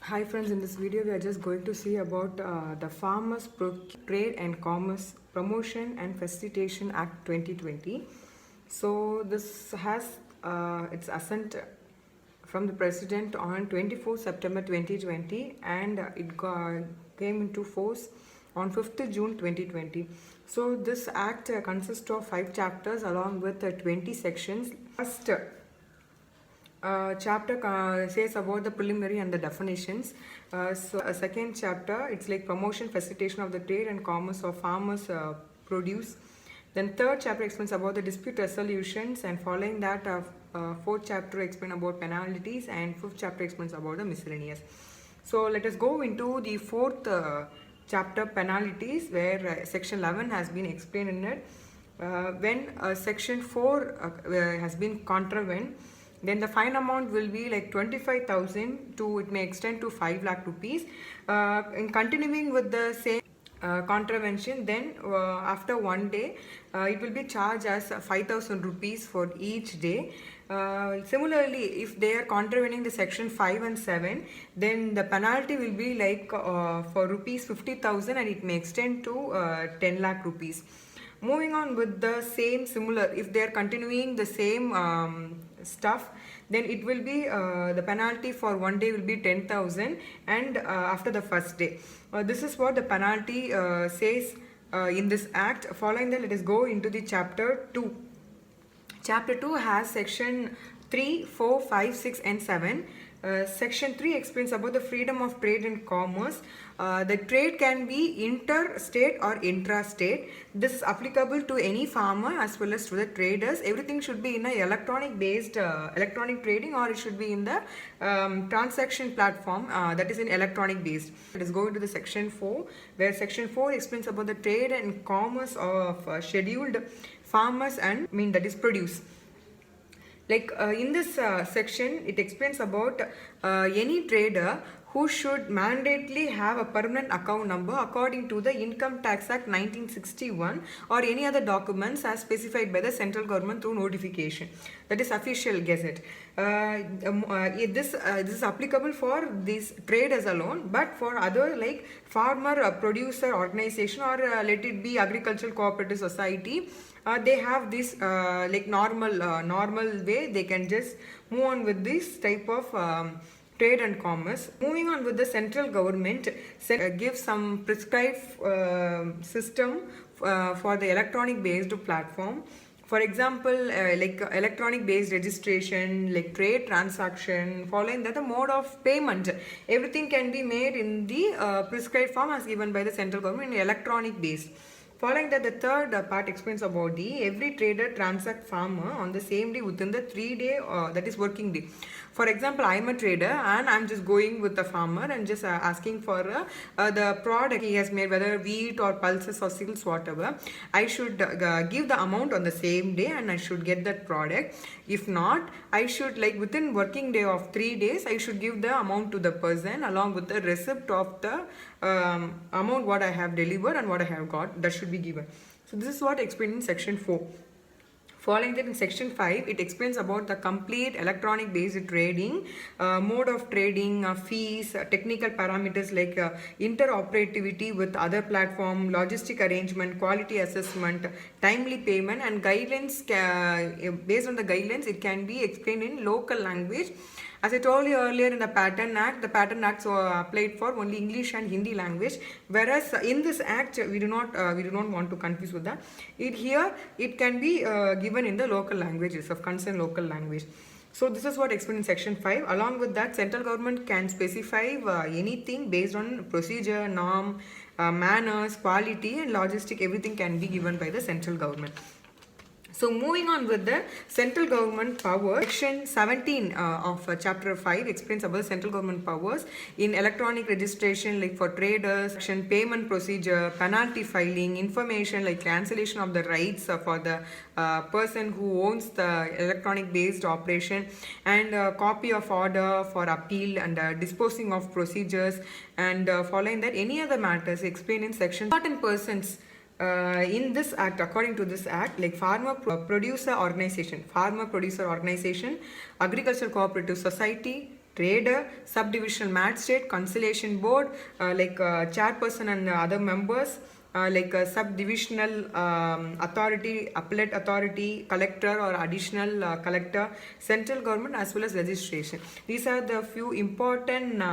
Hi friends, in this video we are just going to see about the Farmers Trade and Commerce Promotion and Facilitation Act 2020. So this has its assent from the President on 24 September 2020 and came into force on 5th June 2020. So this act consists of 5 chapters along with 20 sections. First chapter says about the preliminary and the definitions. So a second chapter, it's like promotion, facilitation of the trade and commerce of farmers produce. Then third chapter explains about the dispute resolutions, and following that fourth chapter explains about penalties, and fifth chapter explains about the miscellaneous. So let us go into the fourth chapter, penalties, where section 11 has been explained in it. When section 4 has been contravened, then the fine amount will be like 25,000 to, it may extend to 5 lakh rupees. In continuing with the same contravention, then after 1 day it will be charged as 5,000 rupees for each day. Similarly, if they are contravening the section 5 and 7, then the penalty will be like for rupees 50,000 and it may extend to 10 lakh rupees. Moving on with the same similar, if they are continuing the same stuff, then it will be the penalty for 1 day will be 10,000 and after the first day. This is what the penalty says in this act. Following that, let us go into the chapter 2. Chapter 2 has section 3, 4, 5, 6 and 7. Section 3 explains about the freedom of trade and commerce. The trade can be interstate or intrastate. This is applicable to any farmer as well as to the traders. Everything should be in a electronic based electronic trading, or it should be in the transaction platform that is in electronic based. Let us go into the section 4, where section 4 explains about the trade and commerce of scheduled farmers and that is produce. Like in this section, it explains about any trader who should mandatorily have a permanent account number according to the Income Tax Act 1961 or any other documents as specified by the central government through notification, that is official gazette. This is applicable for these traders alone, but for other like farmer producer organization or let it be agricultural cooperative society, they have this like normal way they can just move on with this type of trade and commerce. Moving on with the central government gives some prescribed system for the electronic based platform. For example, like electronic based registration, like trade transaction, following that the mode of payment, everything can be made in the prescribed form as given by the central government in electronic based. Following that, the third part explains about the every trader transact farmer on the same day within the 3-day that is working day. For example, I am a trader and I am just going with the farmer and just asking for the product he has made, whether wheat or pulses or seals, whatever. I should give the amount on the same day and I should get that product. If not, I should, like within working day of 3 days, I should give the amount to the person along with the receipt of the amount what I have delivered and what I have got, that should be given. So this is what explained in section 4. Following that, in section 5, it explains about the complete electronic based trading, mode of trading, fees, technical parameters like interoperativity with other platform, logistic arrangement, quality assessment, timely payment, and guidelines. Based on the guidelines, it can be explained in local language. As I told you earlier, in the Patent Act, the Patent Acts were applied for only English and Hindi language, whereas in this Act we do not want to confuse with that. It can be given in the local languages of concerned local language. So this is what explained in section 5. Along with that, central government can specify anything based on procedure, norm, manners, quality, and logistic. Everything can be given by the central government. So moving on with the central government power, section 17 of chapter 5 explains about central government powers in electronic registration, like for traders, section payment procedure, penalty filing, information like cancellation of the rights for the person who owns the electronic based operation, and copy of order for appeal, and disposing of procedures, and following that any other matters explained in section. Important persons in this act, according to this act, like farmer producer organization, agricultural cooperative society, trader, subdivisional magistrate, conciliation board, chairperson and other members, subdivisional authority, appellate authority, collector or additional collector, central government as well as legislation. These are the few important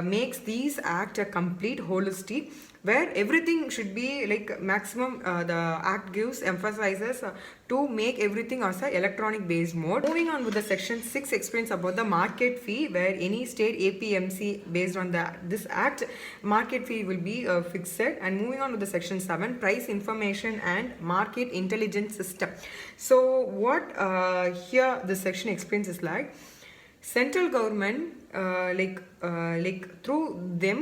makes these act a complete holistic, where everything should be like maximum the act gives emphasizes to make everything as a electronic based mode. Moving on with the section 6 explains about the market fee, where any state APMC based on this act market fee will be fixed. And moving on with the section 7, price information and market intelligence system. So what here the section explains is like central government through them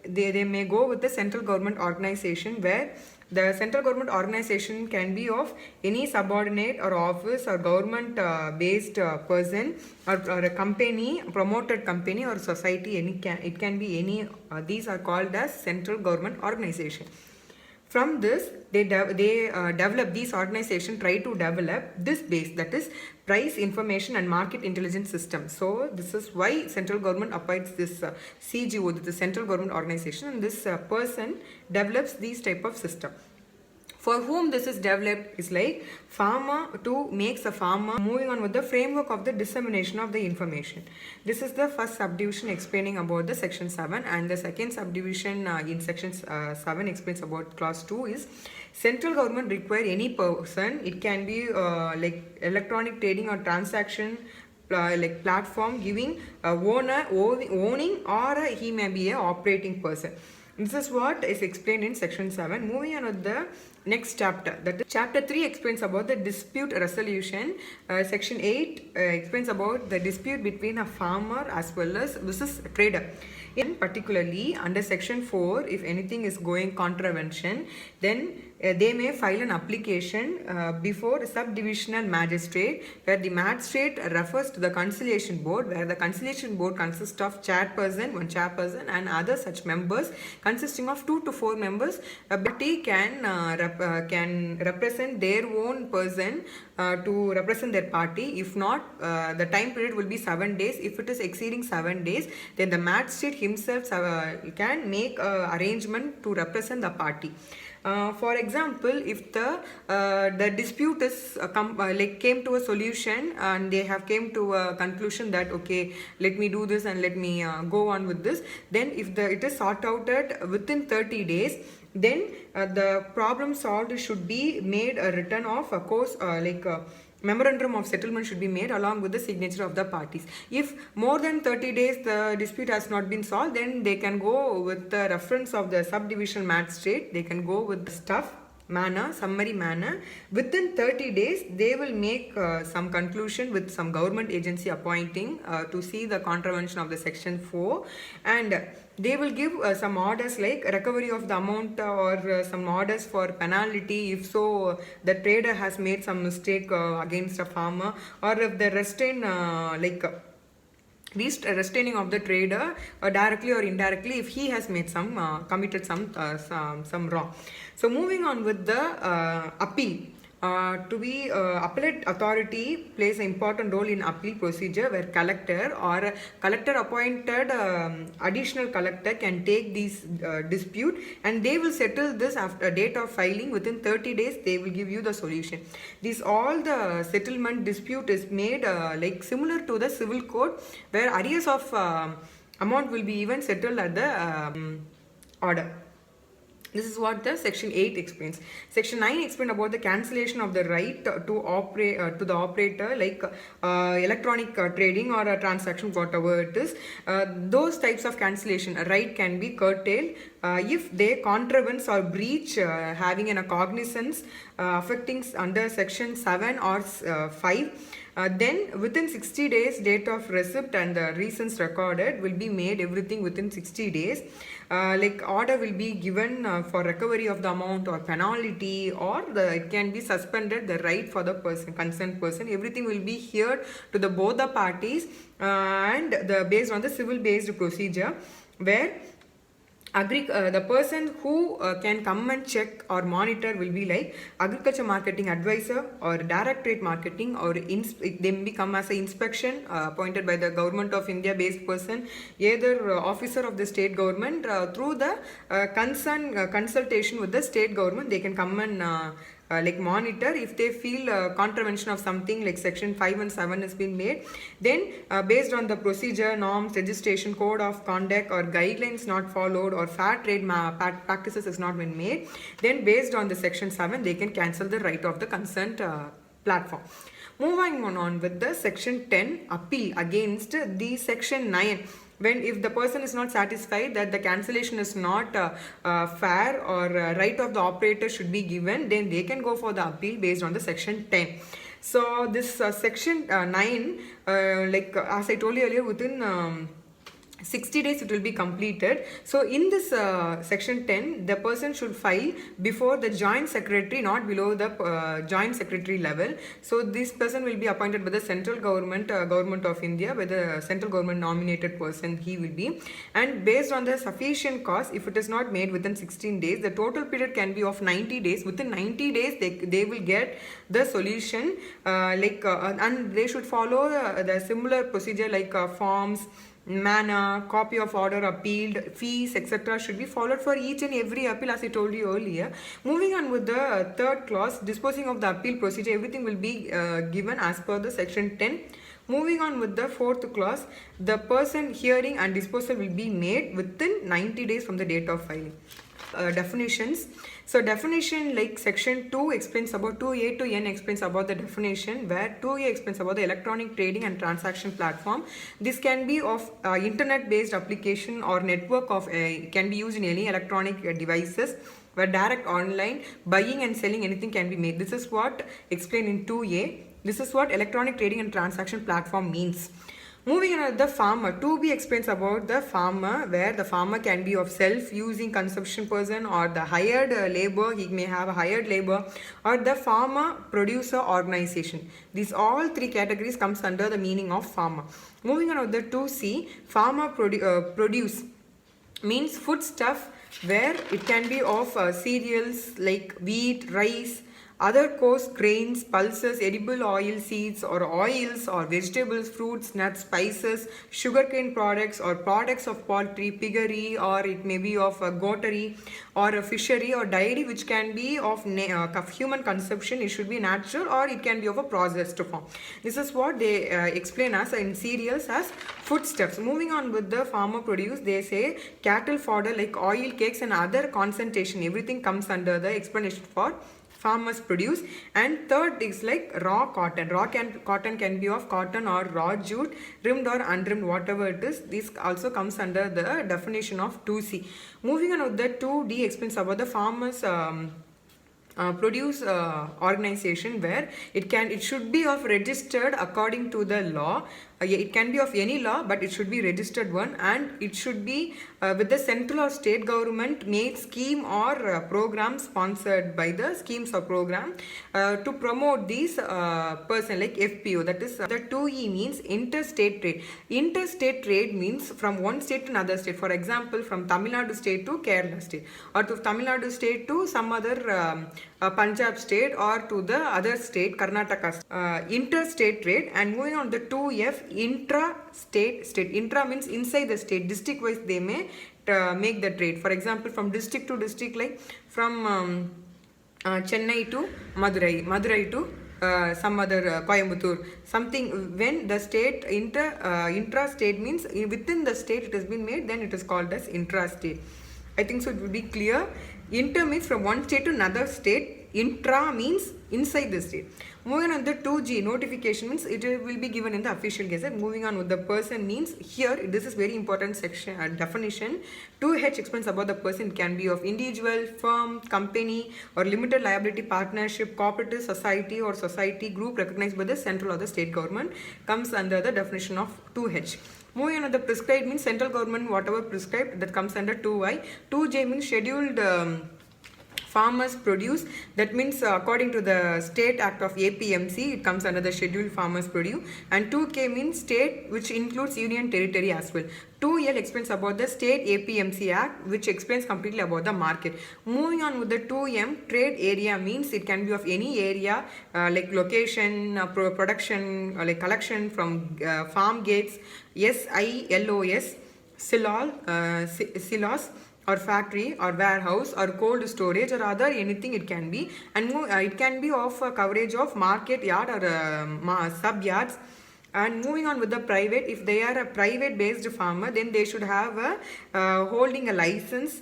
they may go with the central government organization, where the central government organization can be of any subordinate or office or government based person or a company, promoted company or society. It can be any. These are called as central government organization. From this, they develop, these organizations try to develop this base, that is price information and market intelligence system. So this is why central government appoints this CGO, the central government organization, and this person develops these type of system. For whom this is developed is like farmer to makes a farmer. Moving on with the framework of the dissemination of the information. This is the first subdivision explaining about the section 7, and the second subdivision in section 7 explains about clause 2 is central government require any person, it can be like electronic trading or transaction like platform giving owner owning, or he may be a operating person. This is what is explained in section 7. Moving on with the next chapter, that is chapter 3 explains about the dispute resolution. Section 8 explains about the dispute between a farmer as well as versus a trader. In particularly under section 4, if anything is going contravention, then they may file an application before a subdivisional magistrate, where the magistrate refers to the conciliation board, where the conciliation board consists of chairperson, one chairperson, and other such members consisting of 2 to 4 members. A party can represent their own person to represent their party. If not, the time period will be 7 days. If it is exceeding 7 days, then the magistrate himself can make arrangement to represent the party. For example, if the dispute is came to a solution, and they have came to a conclusion that okay, let me do this and let me go on with this, then if it is sought out at within 30 days, then the problem solved should be made a return of a course memorandum of settlement should be made along with the signature of the parties. If more than 30 days the dispute has not been solved, then they can go with the reference of the subdivisional magistrate. They can go with the summary manner. Within 30 days, they will make some conclusion with some government agency appointing to see the contravention of the section 4, and they will give some orders like recovery of the amount or some orders for penalty if so the trader has made some mistake against a farmer, or if the restraining of the trader directly or indirectly if he has made some committed some wrong. So moving on with the appeal. To be appellate authority plays an important role in appeal procedure, where collector or collector appointed additional collector can take these dispute, and they will settle this after date of filing. Within 30 days they will give you the solution. All the settlement dispute is made like similar to the civil code, where arrears of amount will be even settled at the order. This is what the section 8 explains. Section 9 explains about the cancellation of the right to operate to the operator, like electronic trading or a transaction, whatever it is. Those types of cancellation, a right can be curtailed if they contravene or breach having a cognizance affecting under section 7 or 5. Then within 60 days date of receipt and the reasons recorded will be made, everything within 60 days. Order will be given for recovery of the amount or penalty, or it can be suspended the right for the concerned person. Everything will be heard to the both the parties and based on the civil based procedure, where The person who can come and check or monitor will be like agriculture marketing advisor or direct trade marketing, or they may become as an inspection appointed by the government of India based person, either officer of the state government through the consultation with the state government. They can come and like monitor if they feel contravention of something like section 5 and 7 has been made. Then based on the procedure, norms, registration, code of conduct or guidelines not followed, or fair trade practices has not been made, then based on the section 7 they can cancel the right of the concerned platform. Moving on with the section 10, appeal against the section 9. When if the person is not satisfied that the cancellation is not fair, or right of the operator should be given, then they can go for the appeal based on the section 10. So this section 9, like as I told you earlier, within 60 days it will be completed. So in this section 10, the person should file before the joint secretary, not below the joint secretary level. So this person will be appointed by the central government, government of India, by the central government nominated person he will be. And based on the sufficient cause, if it is not made within 16 days, the total period can be of 90 days. Within 90 days they will get the solution, and they should follow the similar procedure like forms, manner, copy of order appealed, fees, etc. should be followed for each and every appeal, as I told you earlier. Moving on with the third clause, disposing of the appeal procedure, everything will be given as per the section 10. Moving on with the fourth clause, the person hearing and disposal will be made within 90 days from the date of filing. Definitions. So definition, like section 2 explains about 2A to N explains about the definition, where 2A explains about the electronic trading and transaction platform. This can be of internet based application or network of can be used in any electronic devices, where direct online buying and selling anything can be made. This is what explained in 2A. This is what electronic trading and transaction platform means. Moving on to the farmer, 2B explains about the farmer, where the farmer can be of self-using consumption person, or the hired labor, he may have a hired labor, or the farmer producer organization. These all three categories comes under the meaning of farmer. Moving on to the 2C, farmer produce means foodstuff, where it can be of cereals like wheat, rice, other coarse grains, pulses, edible oil seeds or oils or vegetables, fruits, nuts, spices, sugarcane products or products of poultry, piggery, or it may be of a goatery or a fishery or dairy, which can be of human consumption. It should be natural, or it can be of a processed form. This is what they explain us in cereals as foodstuffs. Moving on with the farmer produce, they say cattle fodder like oil cakes and other concentration, everything comes under the explanation for farmers produce. And third is like raw cotton. Cotton can be of cotton or raw jute, rimmed or unrimmed, whatever it is. This also comes under the definition of 2C. Moving on with the 2D explains about the farmers produce organization, where it should be of registered according to the law. It can be of any law, but it should be registered one, and it should be with the central or state government made scheme or program sponsored by the schemes or program to promote these person like FPO. That is the 2E means interstate trade. Interstate trade means from one state to another state. For example, from Tamil Nadu state to Kerala state, or to Tamil Nadu state to some other Punjab state, or to the other state Karnataka. Interstate trade. And moving on the 2F, intra-state. Intra means inside the state. District wise they may make the trade. For example, from district to district, like from Chennai to Madurai to some other Coimbatore, something. When the state intra-state means within the state it has been made, then it is called as intra-state. I think so it will be clear. Inter means from one state to another state. Intra means inside the state. Moving on the 2G, notification means it will be given in the official gazette. Moving on with the person means, here this is very important section definition. 2H explains about the person. It can be of individual, firm, company, or limited liability partnership, cooperative society, or society group recognized by the central or the state government, comes under the definition of 2H. Moving on to the prescribed means central government, whatever prescribed, that comes under 2I. 2J means scheduled farmers produce, that means according to the State Act of APMC, it comes under the schedule farmers produce. And 2K means state, which includes union territory as well. 2L explains about the State APMC Act, which explains completely about the market. Moving on with the 2M, trade area means it can be of any area, like location, production, like collection from farm gates, SILOS, silos, or factory or warehouse or cold storage or other anything it can be. And it can be of coverage of market yard or sub yards. And moving on with the private, if they are a private based farmer, then they should have a holding a license,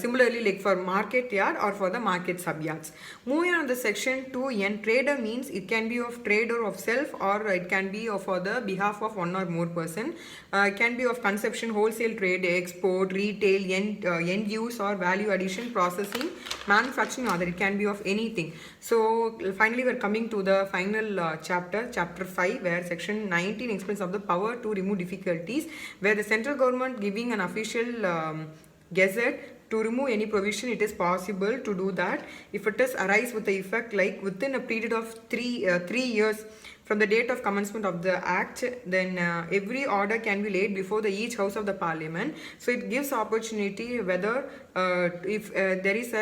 similarly like for market yard or for the market sub yards. Moving on to section 2N, trader means it can be of trader of self, or it can be of for the behalf of one or more person. It can be of consumption, wholesale trade, export, retail, end use or value addition, processing, manufacturing, other. It can be of anything. So finally we're coming to the final chapter 5, where section 19 explains of the power to remove difficulties, where the central government giving an official gazette to remove any provision. It is possible to do that if it is arise with the effect like within a period of 3 years from the date of commencement of the act. Then every order can be laid before the each house of the parliament. So it gives opportunity whether if there is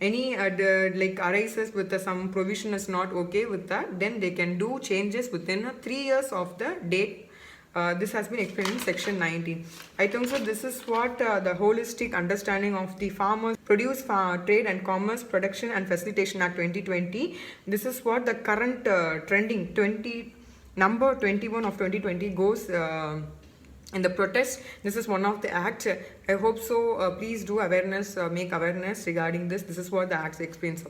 any arises with some provision is not okay with that, then they can do changes within 3 years of the date. This has been explained in section 19. I think so this is what the holistic understanding of the Farmers Produce Trade and Commerce Production and Facilitation Act 2020. This is what the current trending number 21 of 2020 goes in the protest. This is one of the acts. I hope so. Please do awareness, make awareness regarding this. This is what the act explains.